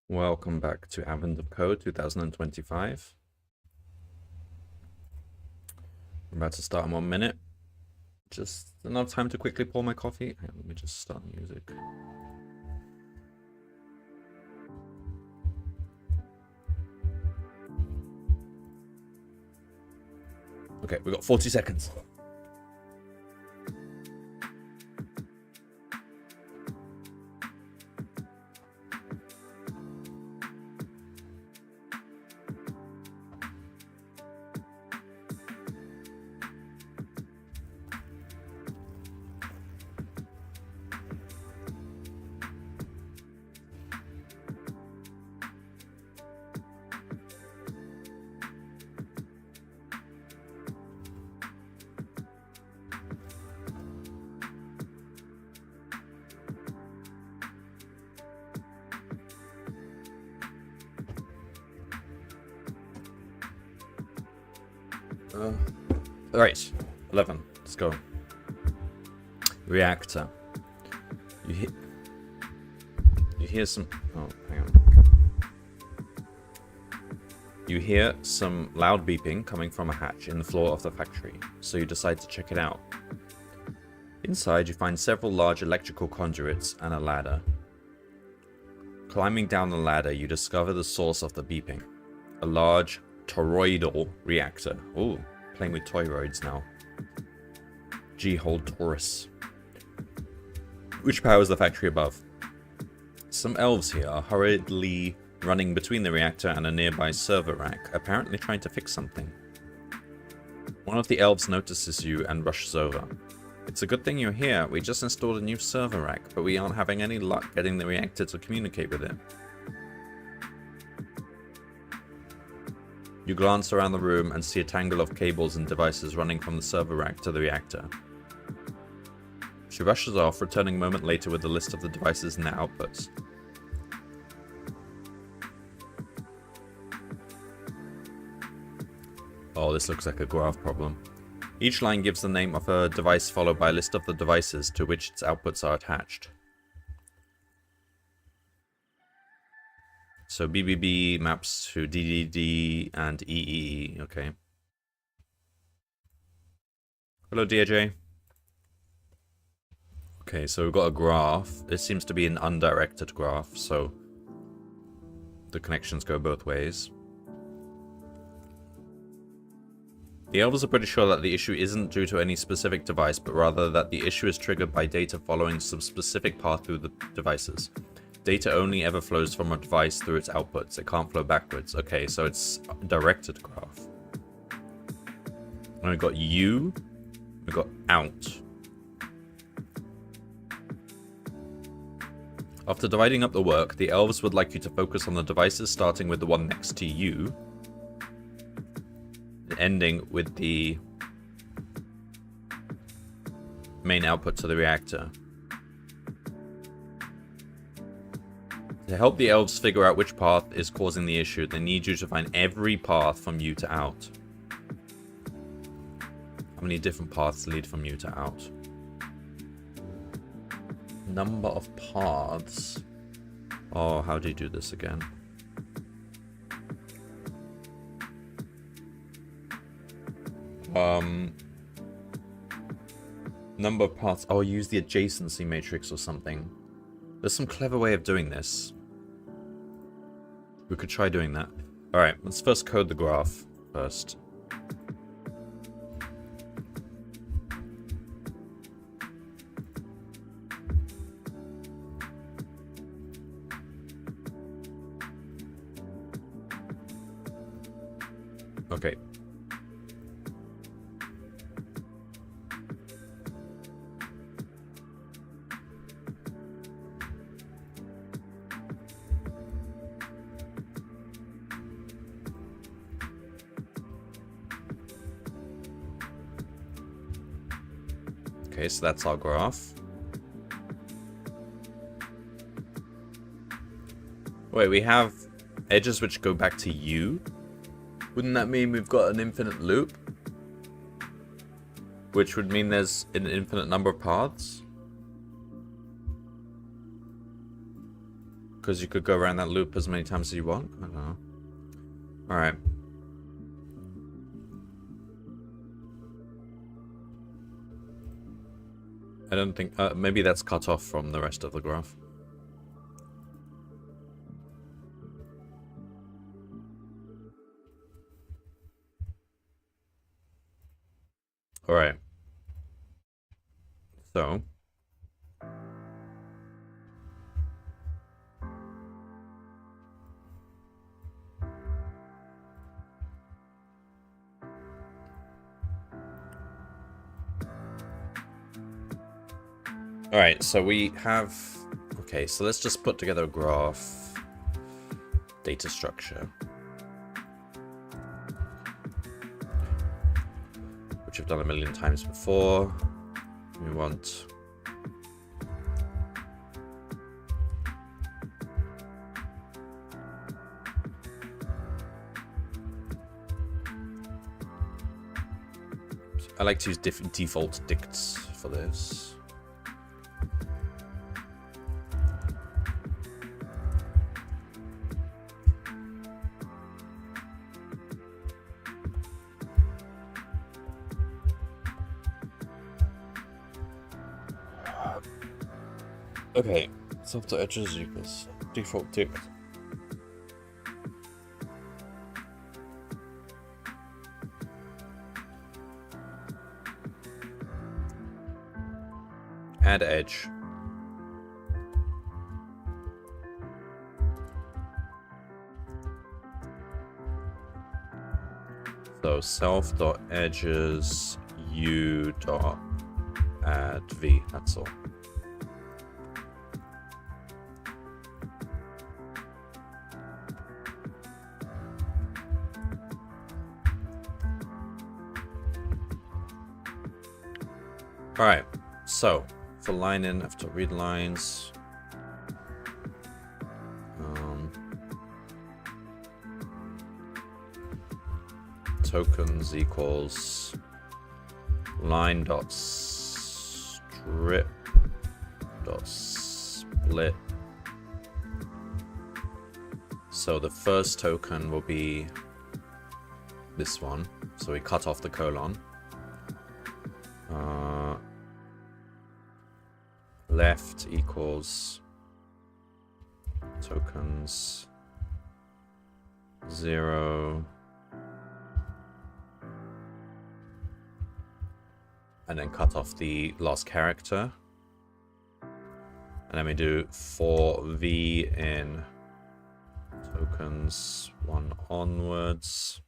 Welcome back to Advent of Code 2025. I'm about to start in 1 minute. Just enough time to quickly pour my coffee. Hang on, let me just start the music. Okay, we got 40 seconds. Alright, 11. Let's go. Reactor. You hear some... Oh, hang on. You hear some loud beeping coming from a hatch in the floor of the factory, so you decide to check it out. Inside, you find several large electrical conduits and a ladder. Climbing down the ladder, you discover the source of the beeping. A large toroidal reactor. Ooh, playing with toroids now. G-Hold Taurus, which powers the factory above. Some elves here are hurriedly running between the reactor and a nearby server rack, apparently trying to fix something. One of the elves notices you and rushes over. It's a good thing you're here. We just installed a new server rack, but we aren't having any luck getting the reactor to communicate with it. You glance around the room and see a tangle of cables and devices running from the server rack to the reactor. She rushes off, returning a moment later with a list of the devices and their outputs. Oh, this looks like a graph problem. Each line gives the name of a device followed by a list of the devices to which its outputs are attached. So BBB maps to DDD and EEE, okay. Hello, DAJ. Okay, so we've got a graph. It seems to be an undirected graph, so the connections go both ways. The elves are pretty sure that the issue isn't due to any specific device, but rather that the issue is triggered by data following some specific path through the devices. Data only ever flows from a device through its outputs. It can't flow backwards. Okay, so it's a directed graph. And we've got U, we've got out. After dividing up the work, the elves would like you to focus on the devices starting with the one next to you, ending with the main output to the reactor. To help the elves figure out which path is causing the issue, they need you to find every path from you to out. How many different paths lead from you to out? Number of paths. Oh, how do you do this again? Number of paths. Oh, use the adjacency matrix or something. There's some clever way of doing this. We could try doing that. Alright, let's first code the graph first. Okay. Okay, so that's our graph. Wait, we have edges which go back to U? Wouldn't that mean we've got an infinite loop? Which would mean there's an infinite number of paths? Because you could go around that loop as many times as you want? I don't know. Alright. I don't think... maybe that's cut off from the rest of the graph. Alright. So... Alright, so we have... Okay, so let's just put together a graph. Data structure. Which I've done a million times before. We want... I like to use default dicts for this. Okay, soft edges equals default dict. Add edge. So self.edges u.add v, that's all. Alright, so for line in, I have to read lines. Tokens equals line dot strip dot split. So the first token will be this one. So we cut off the colon. Left equals tokens 0, and then cut off the last character, and then we do for v in tokens 1 onwards.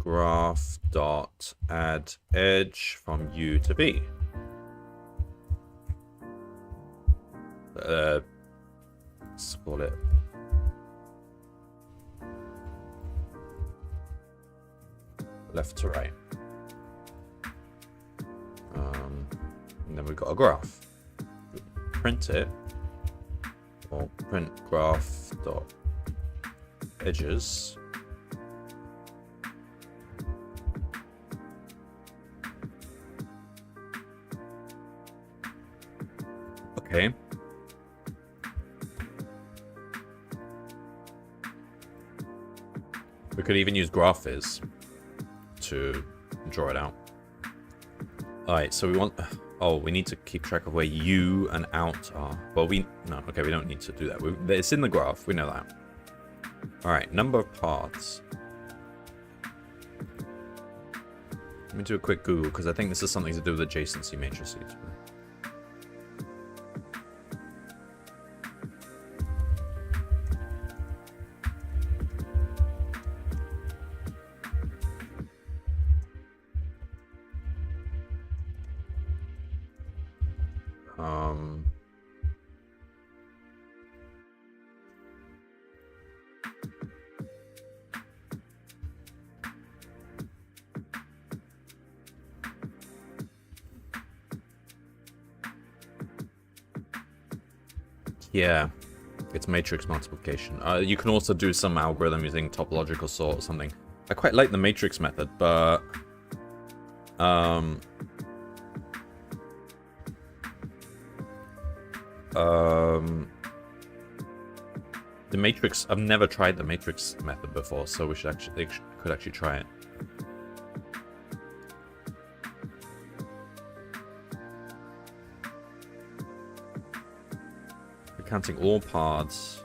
Graph dot add edge from u to v. Let's call it left to right. And then we've got a graph. Print it, or print graph dot edges. Okay. We could even use graphiz to draw it out. Alright, so we want... Oh, we need to keep track of where u and out are. Well, no, okay, we don't need to do that. It's in the graph, we know that. Alright, number of paths. Let me do a quick Google, because I think this is something to do with adjacency matrices. Yeah, it's matrix multiplication. You can also do some algorithm using topological sort or something. I quite like the matrix method, but The matrix. I've never tried the matrix method before, so we should could actually try it. We're counting all parts.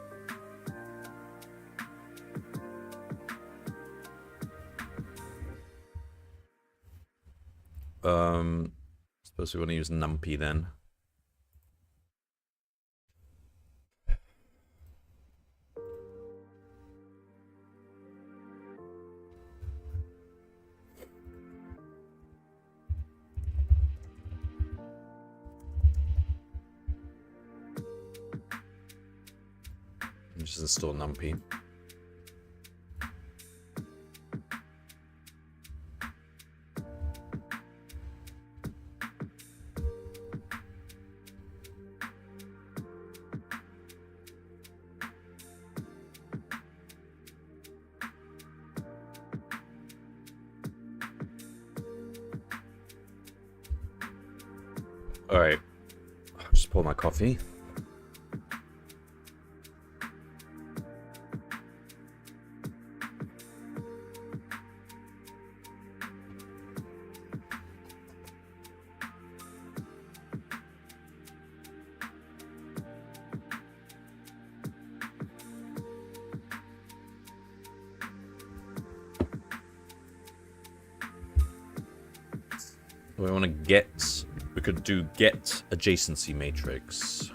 Suppose we want to use NumPy then. Just install NumPy. All right, just pour my coffee. We want to get. We could do get adjacency matrix.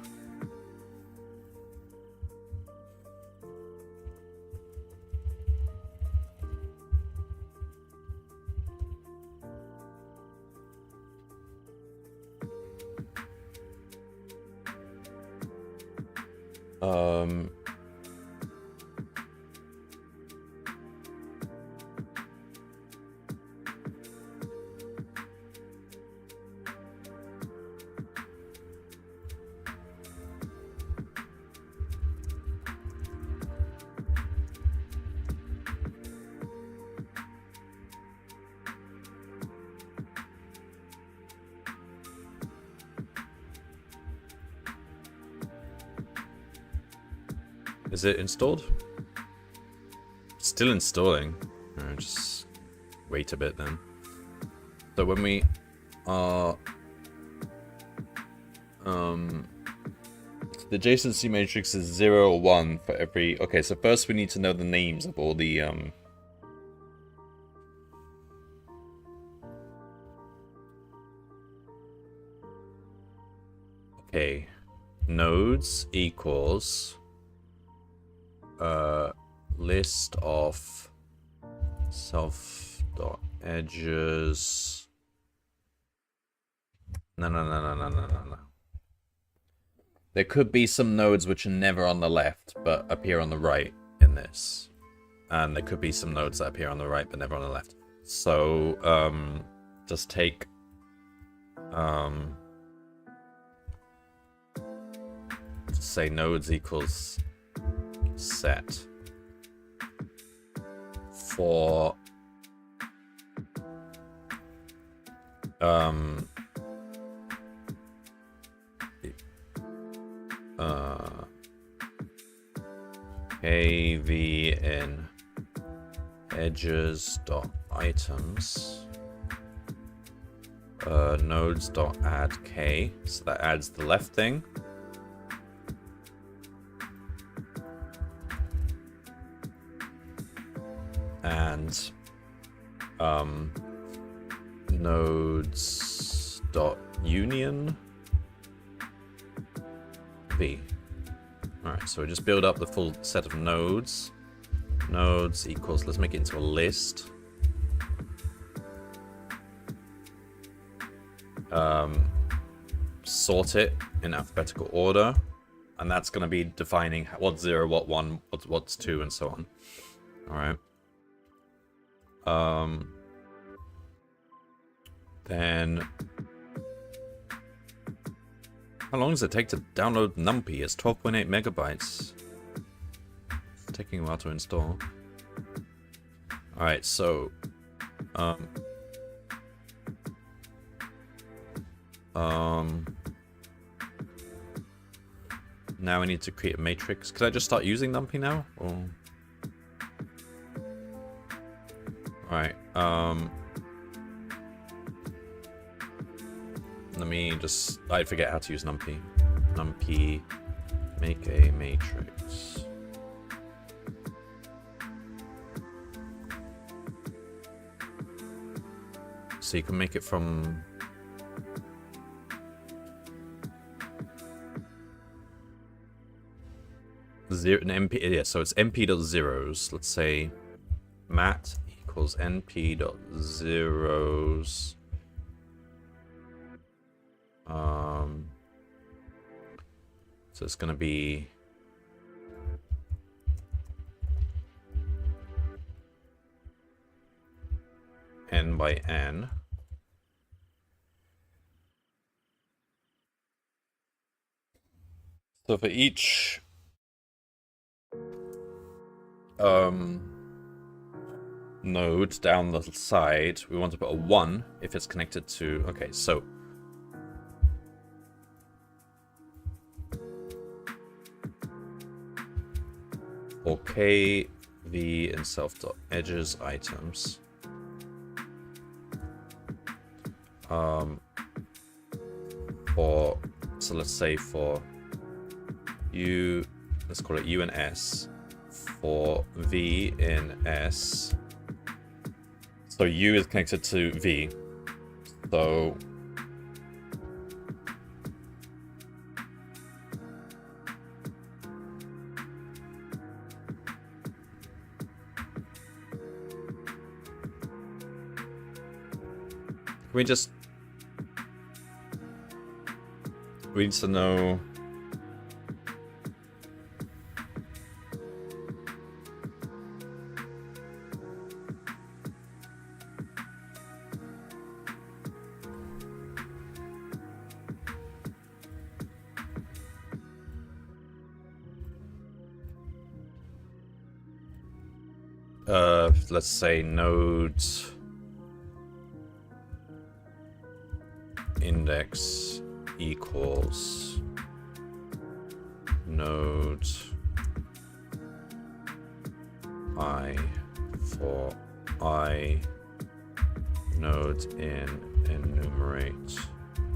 Is it installed? Still installing. Just wait a bit then. So when we are the adjacency matrix is 0 or 1 for every. Okay, so first we need to know the names of all the okay, nodes equals list of self.edges. No. There could be some nodes which are never on the left but appear on the right in this. And there could be some nodes that appear on the right but never on the left. So just take say nodes equals set for kv in edges dot items nodes dot add k, so that adds the left thing. And nodes dot union v. Alright, so we just build up the full set of nodes. Nodes equals, let's make it into a list. Sort it in alphabetical order, and that's going to be defining what's 0, what 1, what's 2, and so on. Alright. Then how long does it take to download NumPy? It's 12.8 megabytes. It's taking a while to install. Alright, so Now I need to create a matrix. Could I just start using NumPy now? Or... Alright, let me just... I forget how to use NumPy. NumPy, make a matrix. So you can make it from... Zero, an MP, yeah, so it's np.zeros. Let's say mat equals np.zeros. So it's going to be n by n. So for each node down the side, we want to put a 1 if it's connected to... Okay, so... For k, v, and self.edges items. So let's say for u, let's call it u and s. For v in s, so u is connected to v, so we need to know let's say node index equals node I for I node in enumerate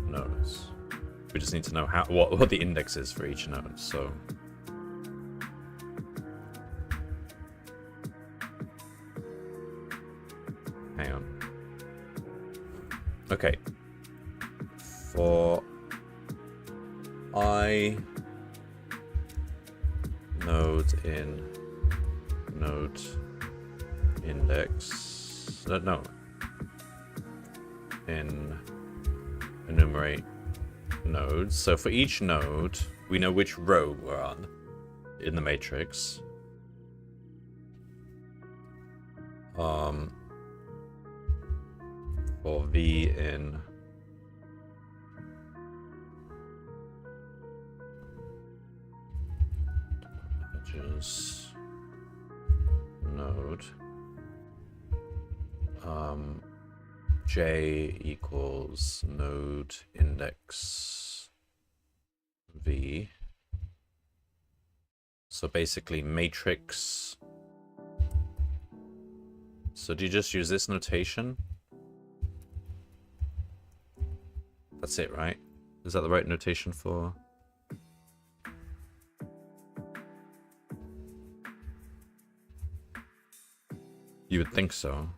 nodes. We just need to know how what the index is for each node. So hang on. Okay. For I node in node index no in enumerate nodes. So for each node, we know which row we're on in the matrix. For v in edges node, j equals node index v. So basically matrix. So do you just use this notation? That's it, right? Is that the right notation for... You would think so.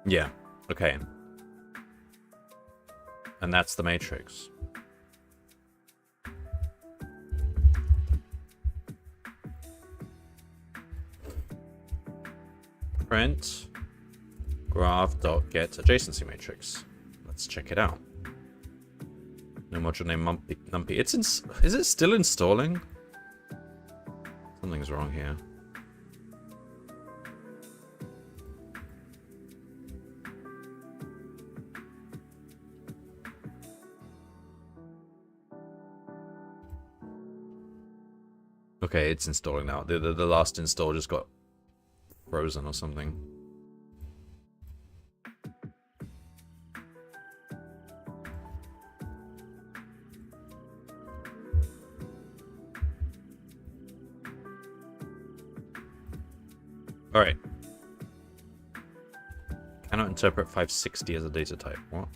Yeah, okay. And that's the matrix. Print graph.get adjacency matrix. Let's check it out. No module name numpy. Is it still installing? Something's wrong here. Okay, it's installing now. The last install just got frozen or something. Alright. Cannot interpret 560 as a data type. What?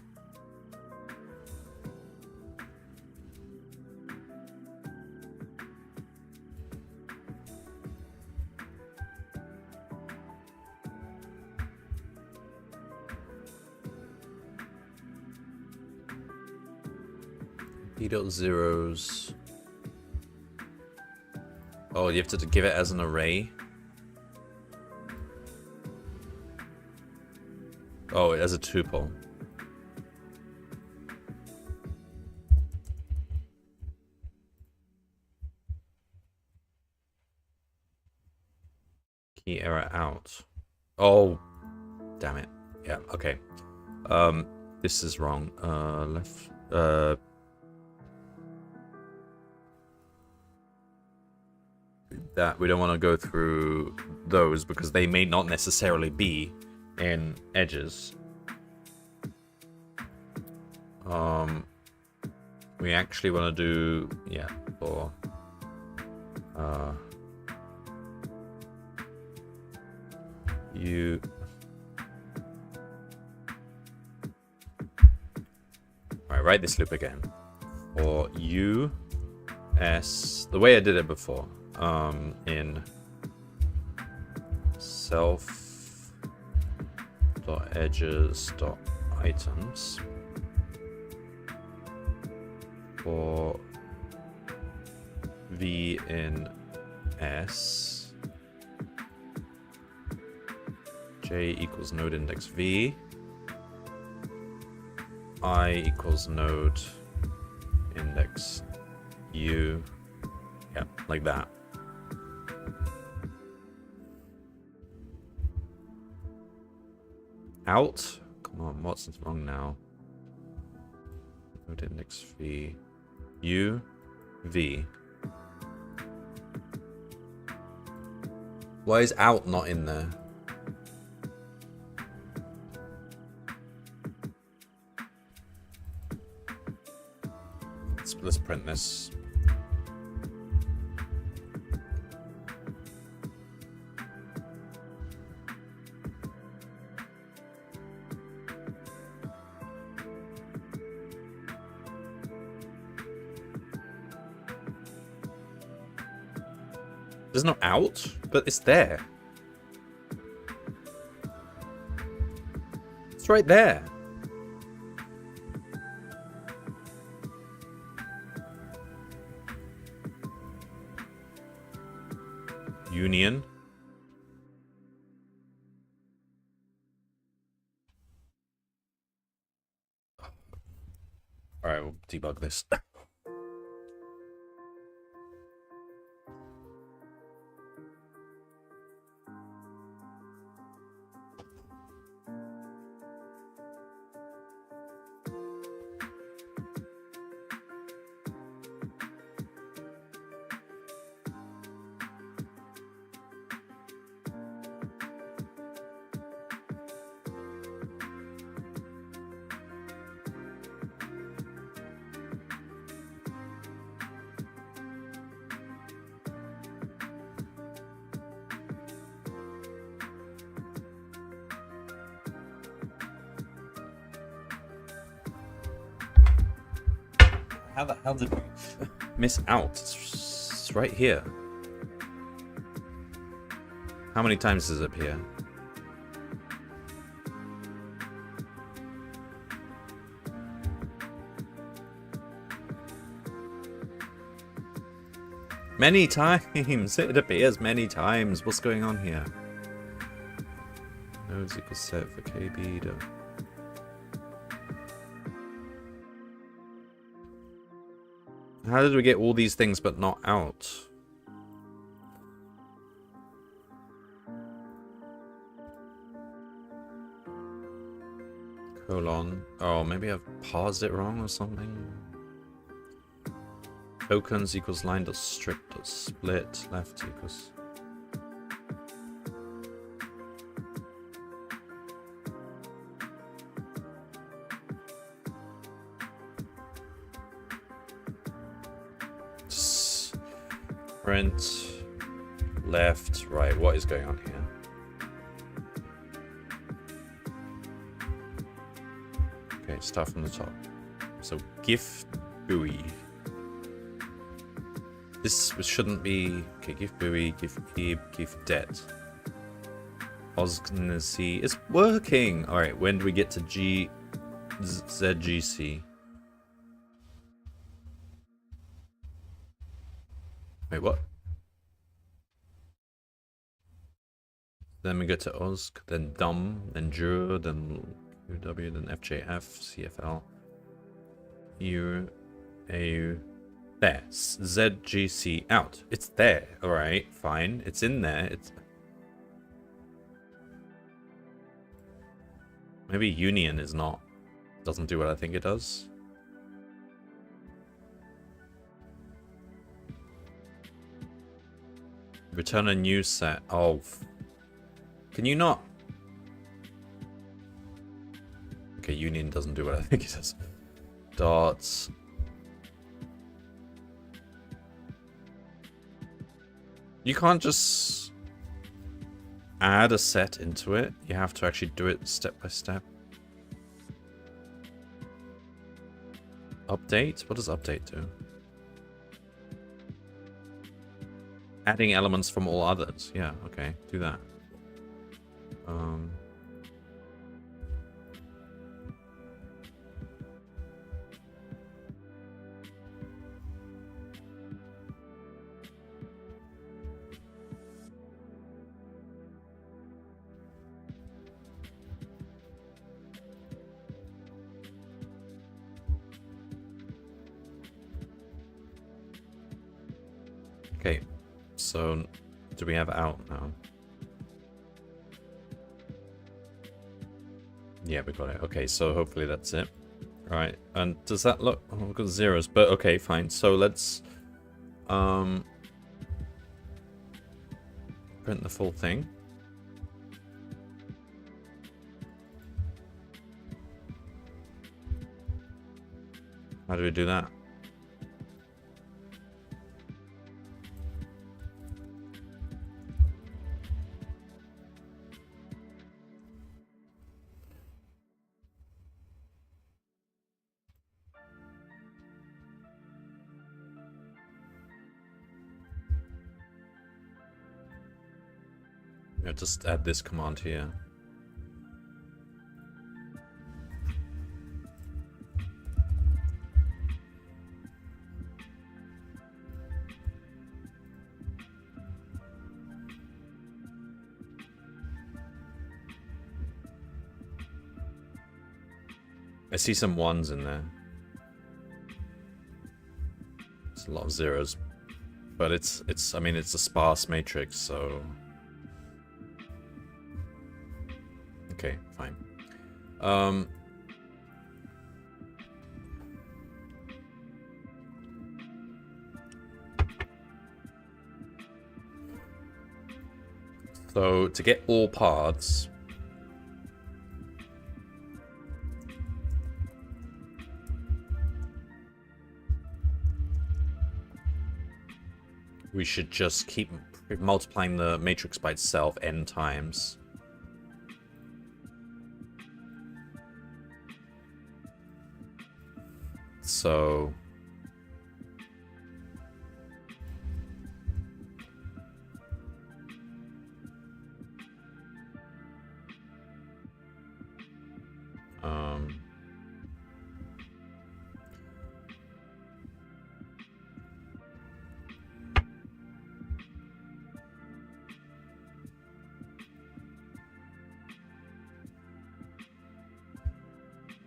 B.zeros. Oh, you have to give it as an array? Oh, as a tuple. Key error out. Oh, damn it. Yeah, okay. This is wrong. Left, that we don't want to go through those because they may not necessarily be in edges. We actually want to do, yeah, for you. Alright, write this loop again. For U S, the way I did it before, in self dot edges dot items for V in S, J equals node index V, I equals node index U. Yeah, like that. Out? Come on, what's wrong now? Node index V. U. V. Why is out not in there? Let's print this. There's no out, but it's there. It's right there. Union. Alright, we'll debug this. How the hell did we miss out? It's right here. How many times does it appear? Many times! It appears many times. What's going on here? Nodes equals set for KB to... How did we get all these things but not out? Colon. Oh, maybe I've paused it wrong or something. Tokens equals line dot strip dot split left equals. Print left, right. What is going on here? Okay, start from the top. So GIF GUI. This shouldn't be. Okay, GIF GUI, GIF keep, GIF det. Osgnsc. It's working! Alright, when do we get to ZGC? Wait, what? Then we go to OSG, then DUM, then JUR, then UW, then FJF, CFL, EU, AU. There. ZGC out. It's there. Alright, fine. It's in there. It's. Maybe Union is not. Doesn't do what I think it does. Return a new set. Oh. Can you not? Okay, Union doesn't do what I think it does. Dots. You can't just add a set into it. You have to actually do it step by step. Update? What does update do? Adding elements from all others. Yeah, okay. Do that. Okay, so do we have out now? Yeah, we got it. Okay, so hopefully that's it. Alright, and does that look... Oh, we've got zeros, but okay, fine. So let's print the full thing. How do we do that? Just add this command here. I see some ones in there. It's a lot of zeros, but I mean, it's a sparse matrix, so. Okay, fine. So to get all paths, we should just keep multiplying the matrix by itself n times. So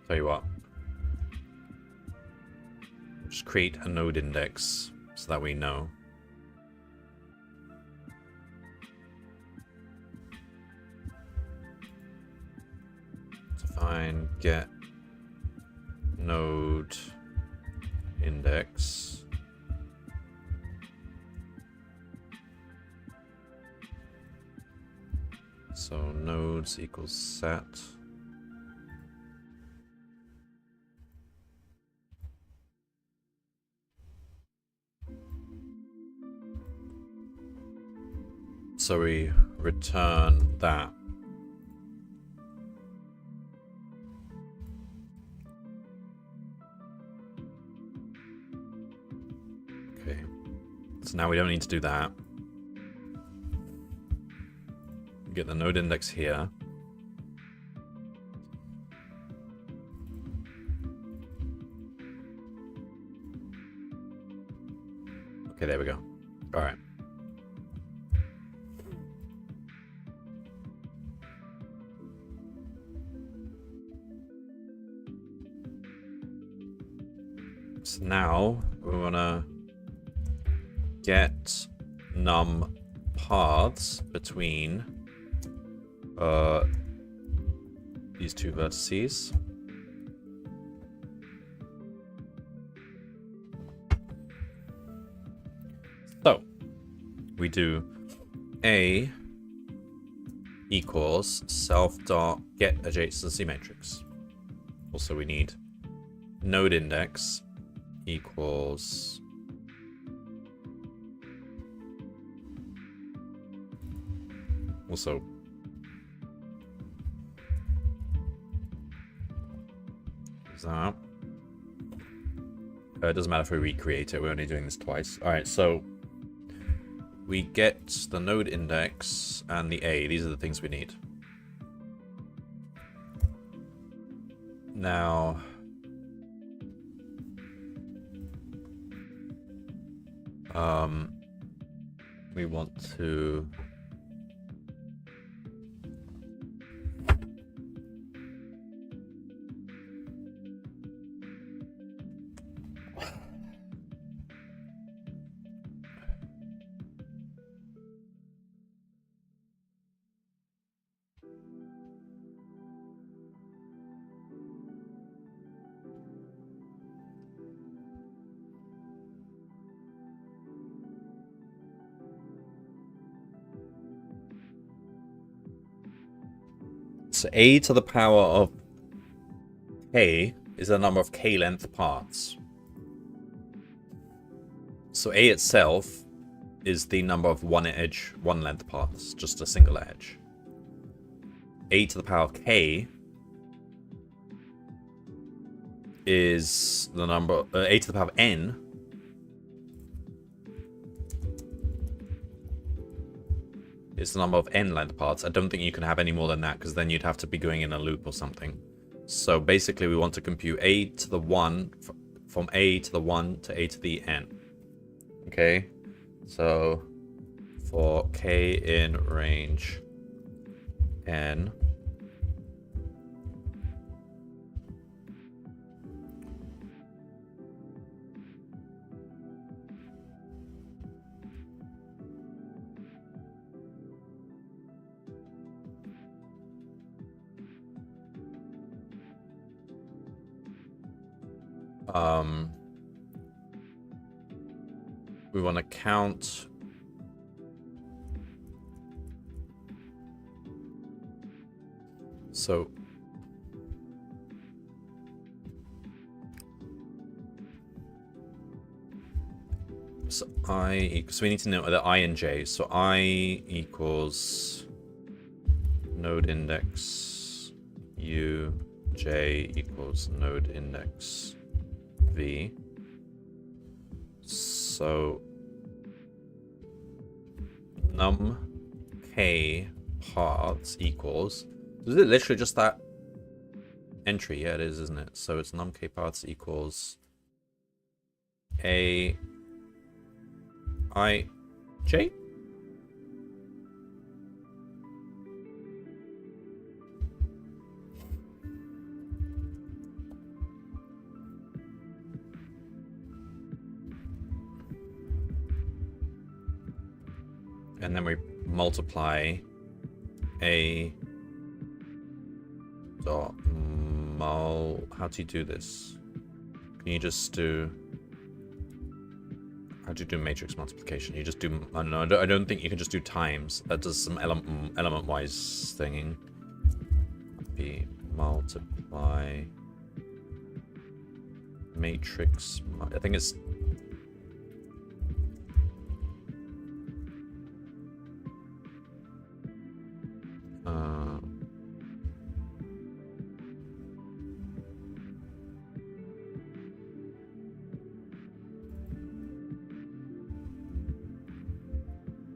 tell you what. Just create a node index so that we know. Define get node index So nodes equals set. So we return that. Okay. So now we don't need to do that. Get the node index here. Okay, there we go. All right. So now we want to get num paths between these two vertices. So we do A equals self dot get adjacency matrix. Also, we need node index equals also that. It doesn't matter if we recreate it, we're only doing this twice. Alright, so we get the node index and the A. These are the things we need. Now, we want to so A to the power of K is the number of K length paths. So A itself is the number of one length paths, just a single edge. A to the power of K is the number, A to the power of N is the number of N length paths. I don't think you can have any more than that, because then you'd have to be going in a loop or something. So basically we want to compute A to the 1, from A to the 1 to A to the N. Okay, so for K in range N, we want to count so we need to know the I and J. So I equals node index U, J equals node index V. So num K paths equals, is it literally just that entry? Yeah, it is, isn't it? So it's num K paths equals A I J. And then we multiply A dot mul. How do you do this? Can you just do? How do you do matrix multiplication? You just do... I don't know. I don't think you can just do times. That does some element-wise thinging. Be multiply... matrix... I think it's...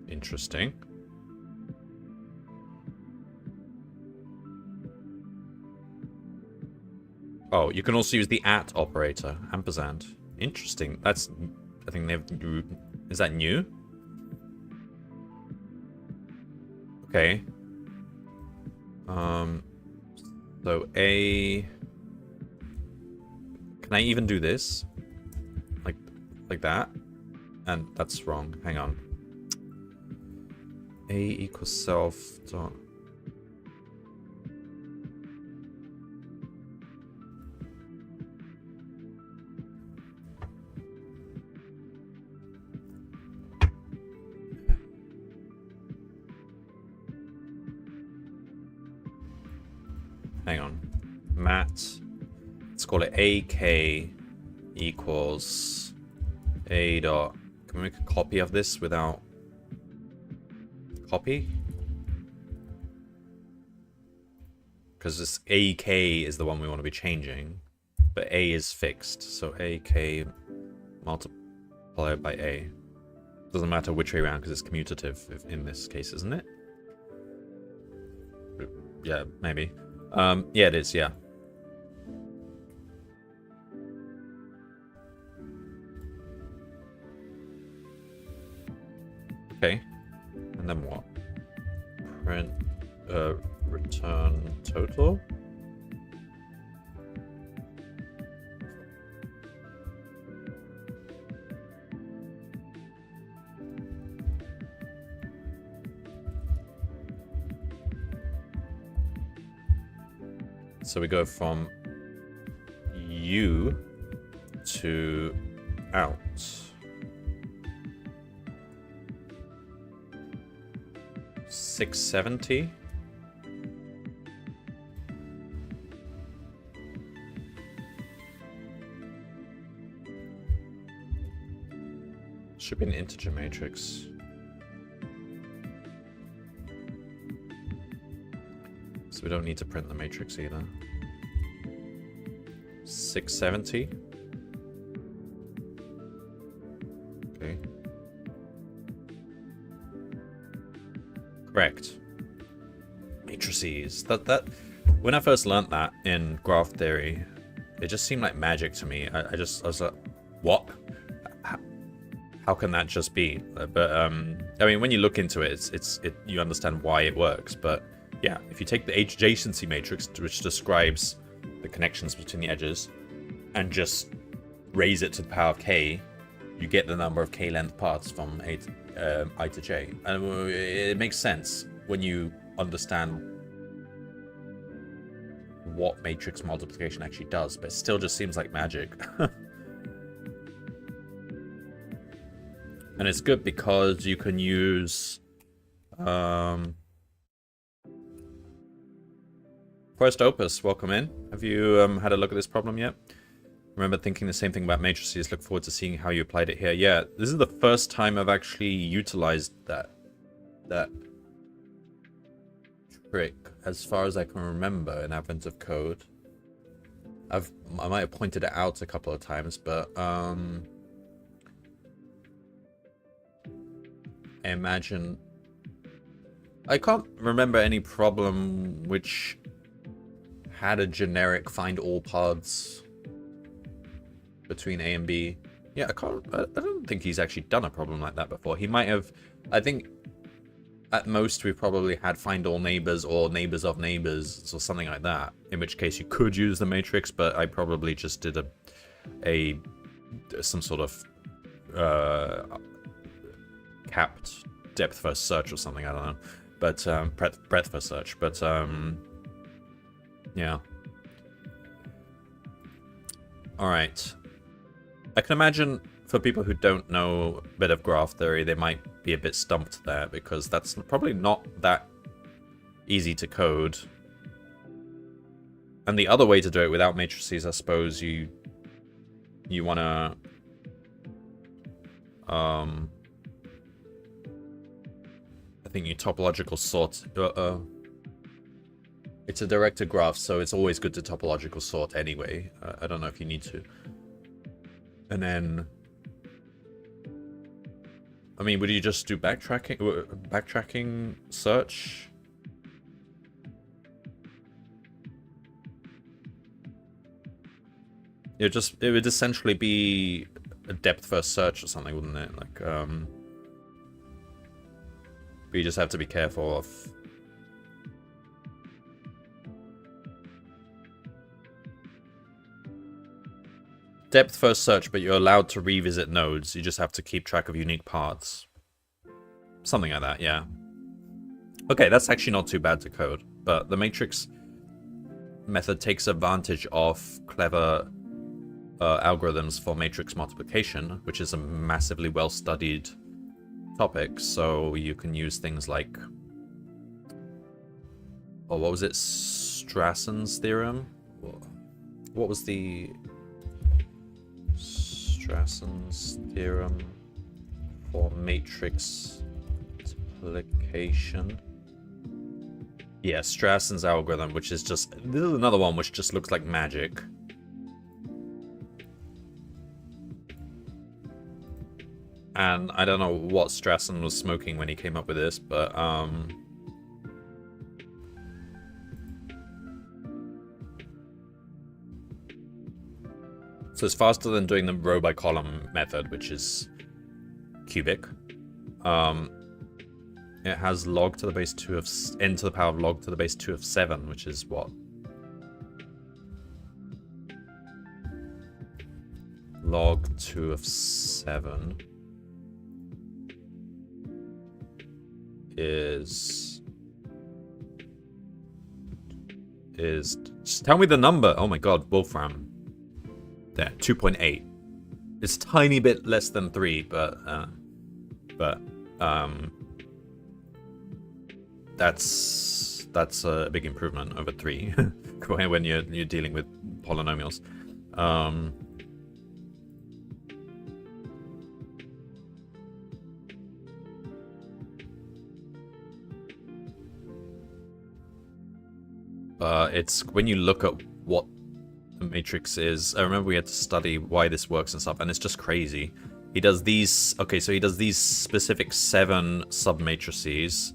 Interesting. Oh, you can also use the @ operator, ampersand. Interesting. That's... I think they've... Is that new? Okay. So A... Can I even do this? Like that? And that's wrong. Hang on. A equals self dot... Hang on. Mat. Let's call it AK equals A dot... Can we make a copy of this without... Copy? Because this AK is the one we want to be changing. But A is fixed. So AK multiplied by A. Doesn't matter which way around because it's commutative in this case, isn't it? Yeah, maybe. Yeah, it is, yeah. Okay. And then what? Print, return total? So we go from U to out. $670. Should be an integer matrix. So we don't need to print the matrix either. 670. Okay. Correct. Matrices. That when I first learnt that in graph theory, it just seemed like magic to me. I was like, what? How can that just be? But I mean, when you look into it, you understand why it works. But yeah, if you take the adjacency matrix, which describes the connections between the edges, and just raise it to the power of k, you get the number of k-length paths from I to j. And it makes sense when you understand what matrix multiplication actually does, but it still just seems like magic. And it's good because you can use... First Opus, welcome in. Have you had a look at this problem yet? Remember thinking the same thing about matrices. Look forward to seeing how you applied it here. Yeah, this is the first time I've actually utilized that trick, as far as I can remember, in Advent of Code. I might have pointed it out a couple of times, but I imagine... I can't remember any problem which had a generic find all paths between A and B. Yeah, I don't think he's actually done a problem like that before. He might have... I think at most we probably had find all neighbors or neighbors of neighbors or something like that, in which case you could use the matrix, but I probably just did some sort of capped depth first search or something, I don't know. But breadth first search, but yeah. All right. I can imagine for people who don't know a bit of graph theory, they might be a bit stumped there, because that's probably not that easy to code. And the other way to do it without matrices, I suppose you want to I think you topological sort. It's a directed graph, so it's always good to topological sort anyway. I don't know if you need to. And then, I mean, would you just do backtracking search? It would essentially be a depth first search or something, wouldn't it? Like, but you just have to be careful of depth first search, but you're allowed to revisit nodes. You just have to keep track of unique paths. Something like that, yeah. Okay, that's actually not too bad to code, but the matrix method takes advantage of clever algorithms for matrix multiplication, which is a massively well-studied topic. So you can use things like, oh, what was it? Strassen's theorem? What was the Strassen's theorem for matrix multiplication? Yeah, Strassen's algorithm, which is just, this is another one which just looks like magic. And I don't know what Strassen was smoking when he came up with this, but so it's faster than doing the row by column method, which is cubic. It has log to the base 2 of n to the power of log to the base 2 of 7, which is what? Log 2 of 7 is just tell me the number. Oh my god, Wolfram. There, 2.8. It's a tiny bit less than 3, but that's a big improvement over 3 when you're dealing with polynomials. It's when you look at what the matrix is. I remember we had to study why this works and stuff, and it's just crazy. He does these. Okay, so he does these specific 7 submatrices.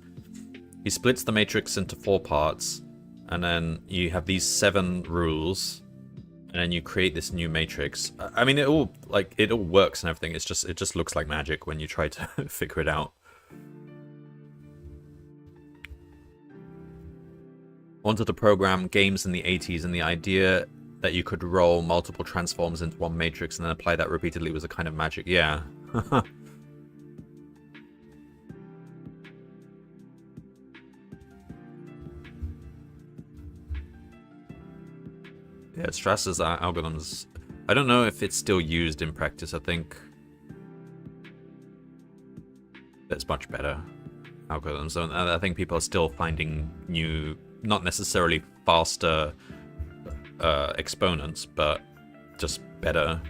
He splits the matrix into 4 parts, and then you have these 7 rules, and then you create this new matrix. I mean, it all works and everything. It just looks like magic when you try to figure it out. Wanted to program games in the 80s, and the idea that you could roll multiple transforms into one matrix and then apply that repeatedly was a kind of magic. Yeah. Yeah, Strassen's algorithms. I don't know if it's still used in practice. I think there's much better algorithms. And I think people are still finding new, not necessarily faster exponents, but just better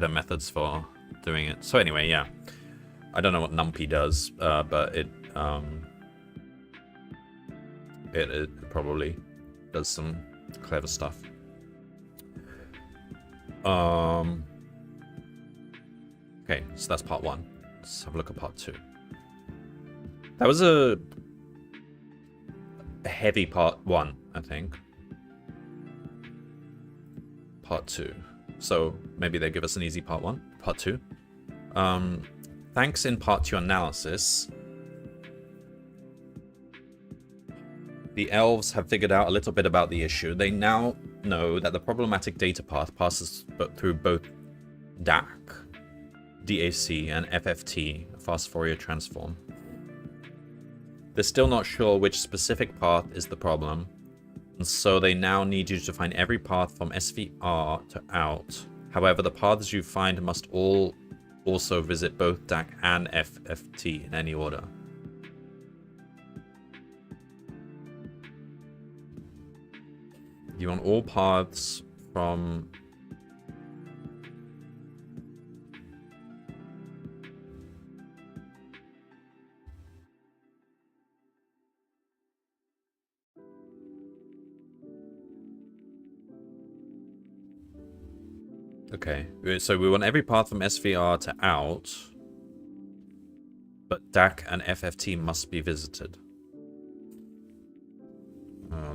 methods for doing it. So anyway, yeah, I don't know what NumPy does, but it probably does some clever stuff. Okay, so that's part 1. Let's have a look at part 2. That was a heavy part 1, I think. Part 2. So maybe they give us an easy part 1, part 2. Thanks in part to analysis, the elves have figured out a little bit about the issue. They now know that the problematic data path passes through both DAC, and FFT, a fast Fourier transform. They're still not sure which specific path is the problem, and so they now need you to find every path from SVR to out. However, the paths you find must all also visit both DAC and FFT in any order. You want all paths from... Okay, so we want every path from SVR to out, but DAC and FFT must be visited.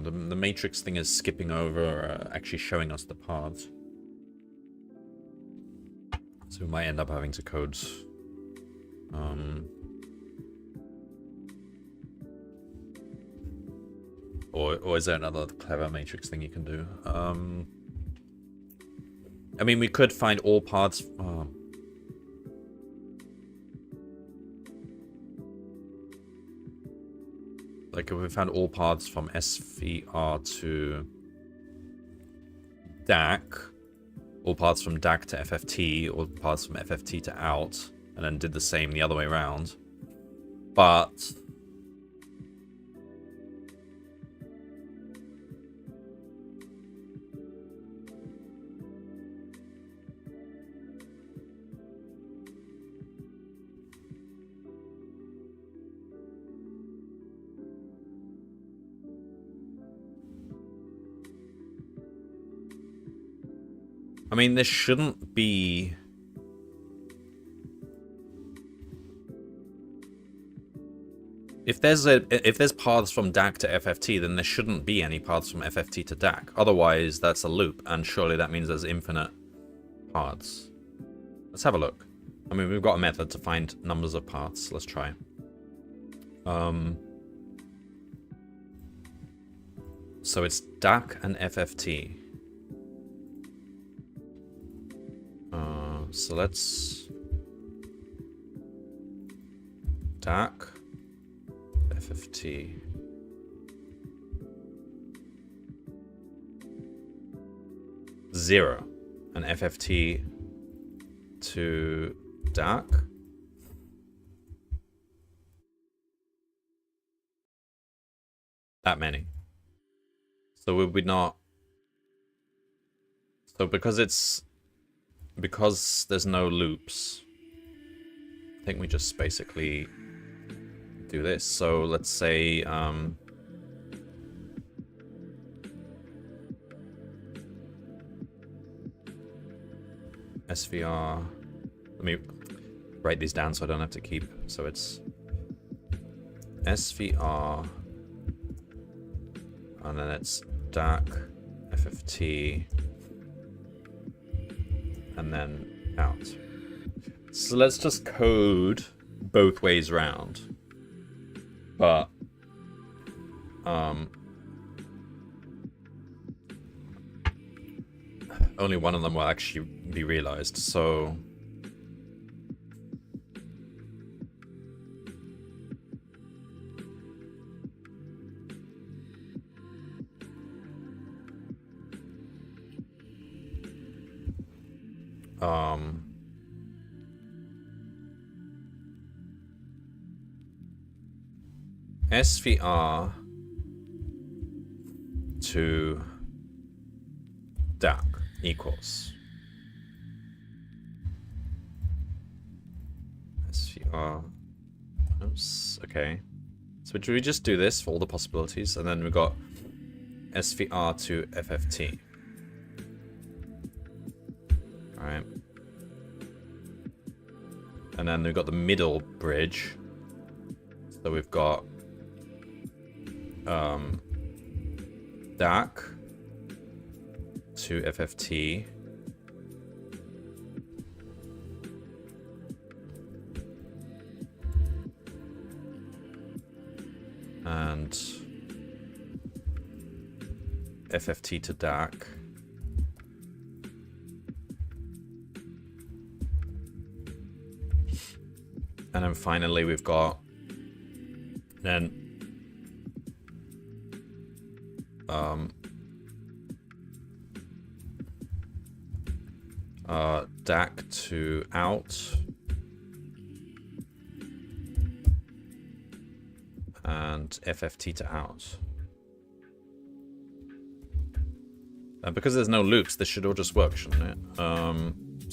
The matrix thing is skipping over, actually showing us the paths. So we might end up having to code... Or is there another clever matrix thing you can do? I mean, we could find all paths... Like, if we found all paths from SVR to DAC, all paths from DAC to FFT, all paths from FFT to out, and then did the same the other way around. But... I mean, there shouldn't be... If there's paths from DAC to FFT, then there shouldn't be any paths from FFT to DAC. Otherwise, that's a loop, and surely that means there's infinite paths. Let's have a look. I mean, we've got a method to find numbers of paths. Let's try. So it's DAC and FFT. So let's... DAC, FFT. Zero. And FFT to DAC. That many. So would we not... So because there's no loops, I think we just basically do this. So let's say SVR. Let me write these down so I don't have to keep. So it's SVR, and then it's DAC, FFT, and then out. So let's just code both ways round. But only one of them will actually be realized, so SVR to DAC equals SVR. Oops, okay. So do we just do this for all the possibilities, and then we got SVR to FFT. Alright. And then we've got the middle bridge. So we've got DAC to FFT. And FFT to DAC. And then finally we've got then DAC to out and FFT to out. And because there's no loops, this should all just work, shouldn't it?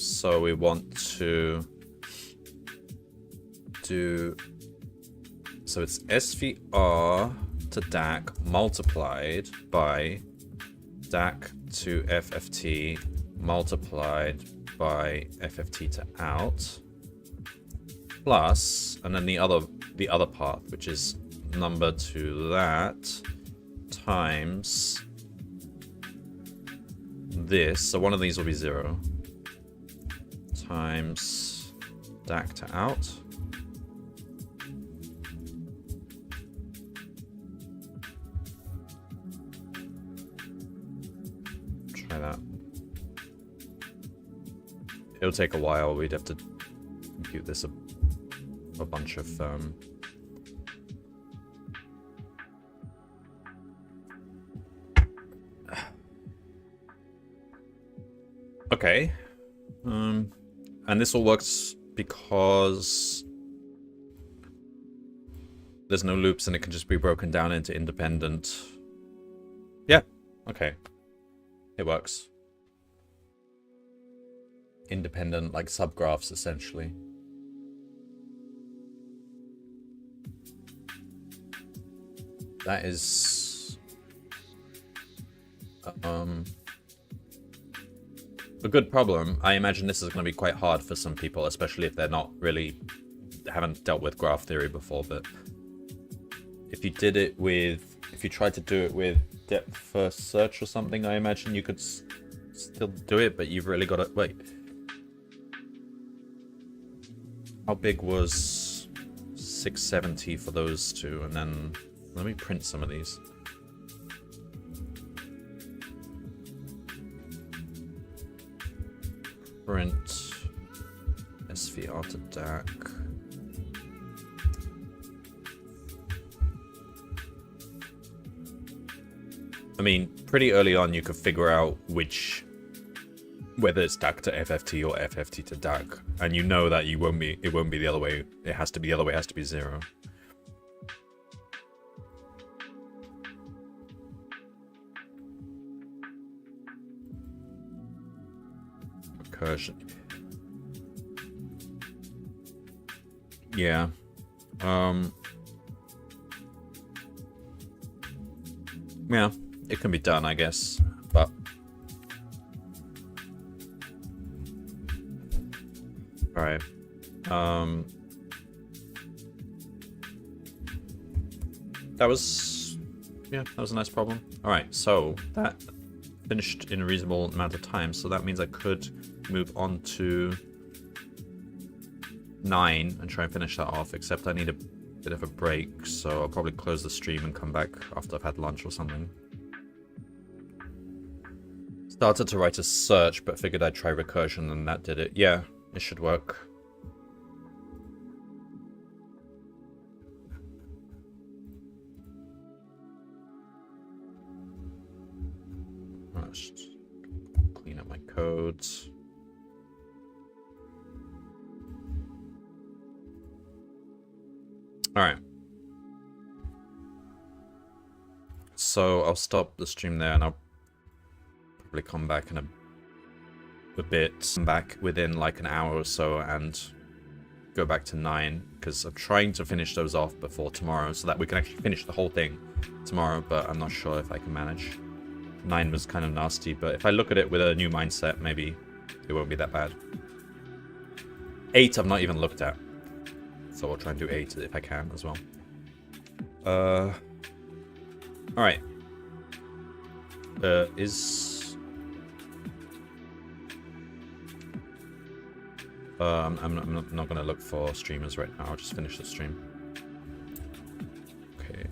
So we want to do... So it's SVR to DAC multiplied by DAC to FFT multiplied by FFT to out, plus, and then the other part, which is number to that, times this, so one of these will be 0, times DAC to out. Try that. It'll take a while, we'd have to compute this a bunch of okay. And this all works because there's no loops and it can just be broken down into independent. Yeah, okay. It works. Independent, like, subgraphs, essentially. That is... a good problem. I imagine this is going to be quite hard for some people, especially if they're not really... haven't dealt with graph theory before, but... if you did it with... if you tried to do it with depth first search or something, I imagine you could still do it, but you've really got to... wait. How big was 670 for those two? And then let me print some of these. Print SVR to DAC. I mean, pretty early on you could figure out whether it's DAC to FFT or FFT to DAC, and you know that it won't be the other way. It has to be the other way. It has to be 0. Recursion. Yeah. Yeah, it can be done, I guess, but. Alright. That was a nice problem. Alright, so that finished in a reasonable amount of time, so that means I could move on to 9 and try and finish that off, except I need a bit of a break, so I'll probably close the stream and come back after I've had lunch or something. Started to write a search, but figured I'd try recursion and that did it. Yeah. It should work. Let's clean up my codes. Alright. So I'll stop the stream there and I'll probably come back in a bit, back within like an hour or so and go back to 9, because I'm trying to finish those off before tomorrow so that we can actually finish the whole thing tomorrow, but I'm not sure if I can manage. 9 was kind of nasty, but if I look at it with a new mindset, maybe it won't be that bad. 8 I've not even looked at, so I'll try and do 8 if I can as well. Alright. I'm not going to look for streamers right now. I'll just finish the stream. Okay.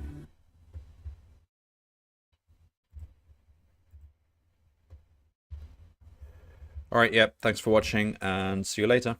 Alright, yep. Thanks for watching and see you later.